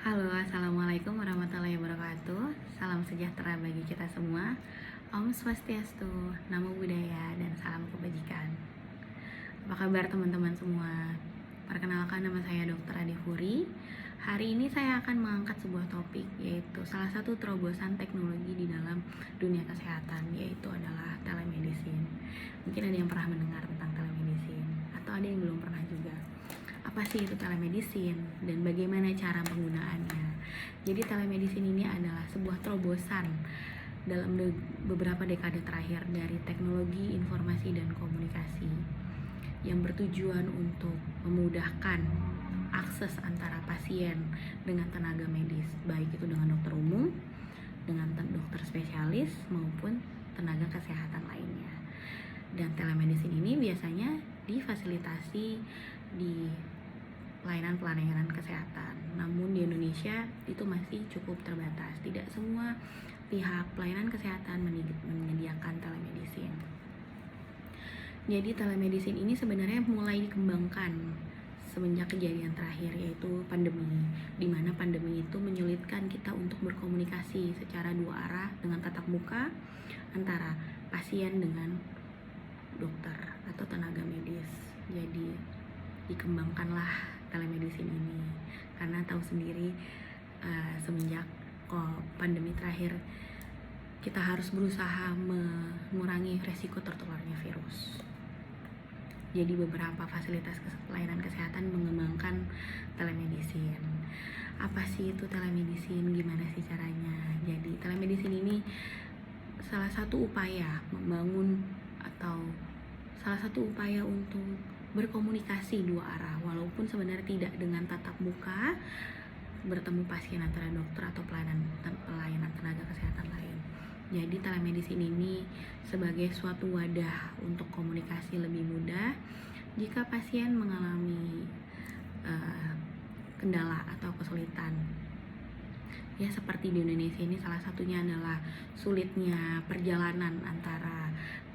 Halo, assalamualaikum warahmatullahi wabarakatuh. Salam sejahtera bagi kita semua. Om Swastiastu, Namo Buddhaya, dan salam kebajikan. Apa kabar teman-teman semua? Perkenalkan, nama saya Dr. Ade Furi. Hari ini saya akan mengangkat sebuah topik, yaitu salah satu terobosan teknologi di dalam dunia kesehatan, yaitu adalah telemedicine. Mungkin ada yang pernah mendengar tentang telemedicine, atau ada yang belum pernah juga. Apa sih itu telemedicine dan bagaimana cara penggunaannya? Jadi telemedicine ini adalah sebuah terobosan dalam beberapa dekade terakhir dari teknologi informasi dan komunikasi yang bertujuan untuk memudahkan akses antara pasien dengan tenaga medis, baik itu dengan dokter umum, dengan dokter spesialis, maupun tenaga kesehatan lainnya. Dan telemedicine ini biasanya difasilitasi di pelayanan kesehatan. Namun di Indonesia itu masih cukup terbatas. Tidak semua pihak pelayanan kesehatan menyediakan telemedicine. Jadi telemedicine ini sebenarnya mulai dikembangkan semenjak kejadian terakhir, yaitu pandemi, di mana pandemi itu menyulitkan kita untuk berkomunikasi secara dua arah dengan tatap muka antara pasien dengan dokter atau tenaga medis. Jadi dikembangkanlah telemedicine ini, karena tahu sendiri semenjak pandemi terakhir kita harus berusaha mengurangi resiko tertularnya virus. Jadi beberapa fasilitas pelayanan kesehatan mengembangkan telemedicine. Apa sih itu telemedicine? Gimana sih caranya? Jadi telemedicine ini salah satu upaya membangun atau salah satu upaya untuk berkomunikasi dua arah, walaupun sebenarnya tidak dengan tatap muka bertemu pasien antara dokter atau pelayanan tenaga kesehatan lain. Jadi telemedicine ini sebagai suatu wadah untuk komunikasi lebih mudah jika pasien mengalami kendala atau kesulitan. Ya, seperti di Indonesia ini salah satunya adalah sulitnya perjalanan antara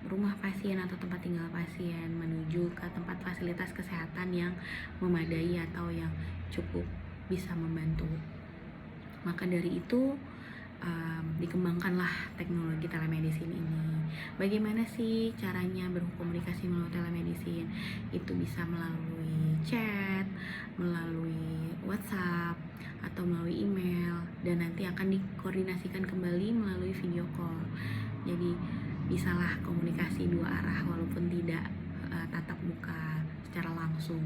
rumah pasien atau tempat tinggal pasien menuju ke tempat fasilitas kesehatan yang memadai atau yang cukup bisa membantu. Maka dari itu dikembangkanlah teknologi telemedicine ini. Bagaimana sih caranya berkomunikasi melalui telemedicine? Itu bisa melalui chat, melalui WhatsApp, atau melalui email, dan nanti akan dikoordinasikan kembali melalui video call. Jadi bisalah komunikasi dua arah walaupun tidak tatap muka secara langsung.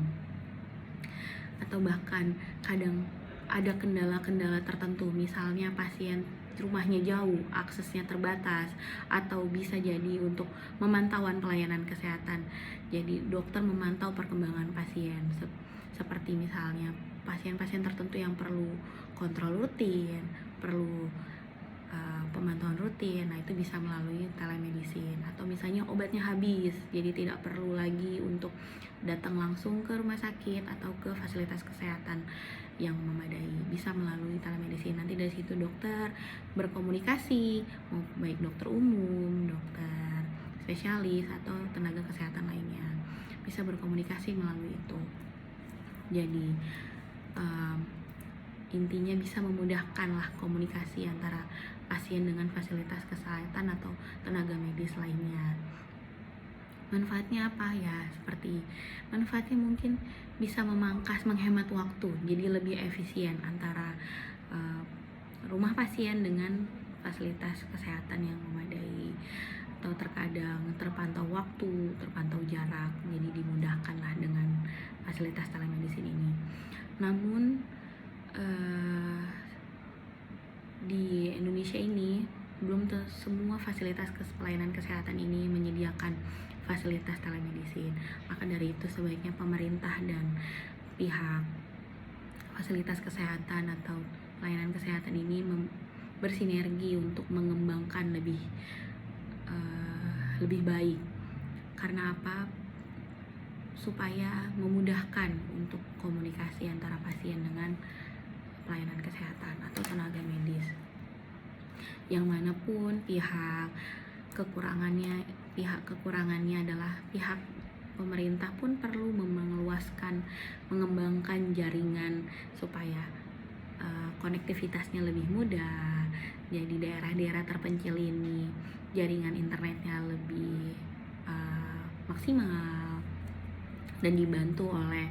Atau bahkan kadang ada kendala-kendala tertentu, misalnya pasien rumahnya jauh, aksesnya terbatas, atau bisa jadi untuk memantauan pelayanan kesehatan. Jadi dokter memantau perkembangan pasien, seperti misalnya pasien-pasien tertentu yang perlu kontrol rutin, perlu pemantauan rutin. Nah, itu bisa melalui telemedicine. Atau misalnya obatnya habis, jadi tidak perlu lagi untuk datang langsung ke rumah sakit atau ke fasilitas kesehatan yang memadai, bisa melalui telemedicine. Nanti dari situ dokter berkomunikasi, baik dokter umum, dokter spesialis, atau tenaga kesehatan lainnya, bisa berkomunikasi melalui itu. Jadi intinya bisa memudahkanlah komunikasi antara pasien dengan fasilitas kesehatan atau tenaga medis lainnya. Manfaatnya apa ya? Seperti manfaatnya mungkin bisa menghemat waktu, jadi lebih efisien antara rumah pasien dengan fasilitas kesehatan yang memadai. Atau terkadang terpantau waktu, terpantau jarak, jadi dimudahkanlah dengan fasilitas telemedicine ini. Namun di Indonesia ini belum semua fasilitas pelayanan kesehatan ini menyediakan fasilitas telemedicine. Maka dari itu sebaiknya pemerintah dan pihak fasilitas kesehatan atau pelayanan kesehatan ini bersinergi untuk mengembangkan lebih baik. Karena apa? Supaya memudahkan untuk komunikasi antara pasien dengan pelayanan kesehatan atau tenaga medis. Yang manapun pihak kekurangannya adalah pihak pemerintah pun perlu mengembangkan jaringan supaya konektivitasnya lebih mudah. Jadi daerah-daerah terpencil ini jaringan internetnya lebih maksimal dan dibantu oleh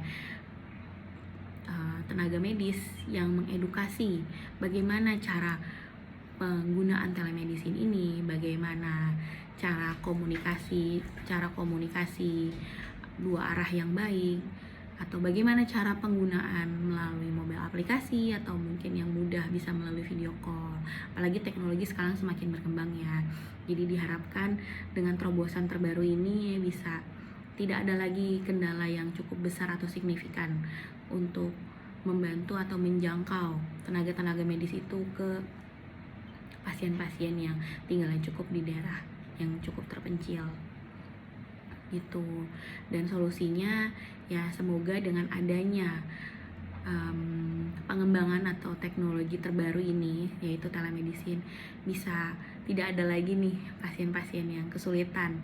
tenaga medis yang mengedukasi bagaimana cara penggunaan telemedicine ini, bagaimana cara komunikasi dua arah yang baik, atau bagaimana cara penggunaan melalui mobile aplikasi atau mungkin yang mudah bisa melalui video call. Apalagi teknologi sekarang semakin berkembang ya. Jadi diharapkan dengan terobosan terbaru ini bisa tidak ada lagi kendala yang cukup besar atau signifikan untuk membantu atau menjangkau tenaga-tenaga medis itu ke pasien-pasien yang tinggalnya cukup di daerah yang cukup terpencil gitu. Dan solusinya ya semoga dengan adanya pengembangan atau teknologi terbaru ini, yaitu telemedicine, bisa tidak ada lagi nih pasien-pasien yang kesulitan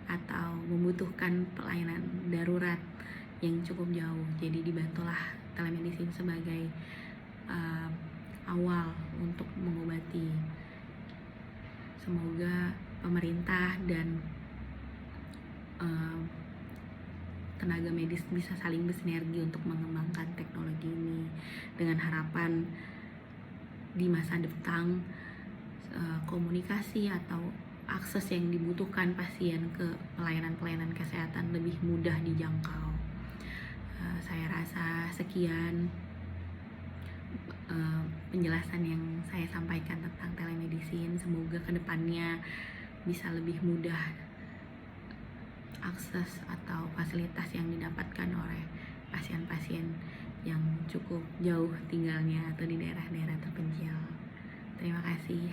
atau membutuhkan pelayanan darurat yang cukup jauh. Jadi dibantulah telemedicine sebagai awal untuk mengobati. Semoga pemerintah dan tenaga medis bisa saling bersinergi untuk mengembangkan teknologi ini, dengan harapan di masa depan komunikasi atau akses yang dibutuhkan pasien ke pelayanan-pelayanan kesehatan lebih mudah dijangkau. Saya rasa sekian penjelasan yang saya sampaikan tentang telemedicine. Semoga kedepannya bisa lebih mudah akses atau fasilitas yang didapatkan oleh pasien-pasien yang cukup jauh tinggalnya atau di daerah-daerah terpencil. Terima kasih.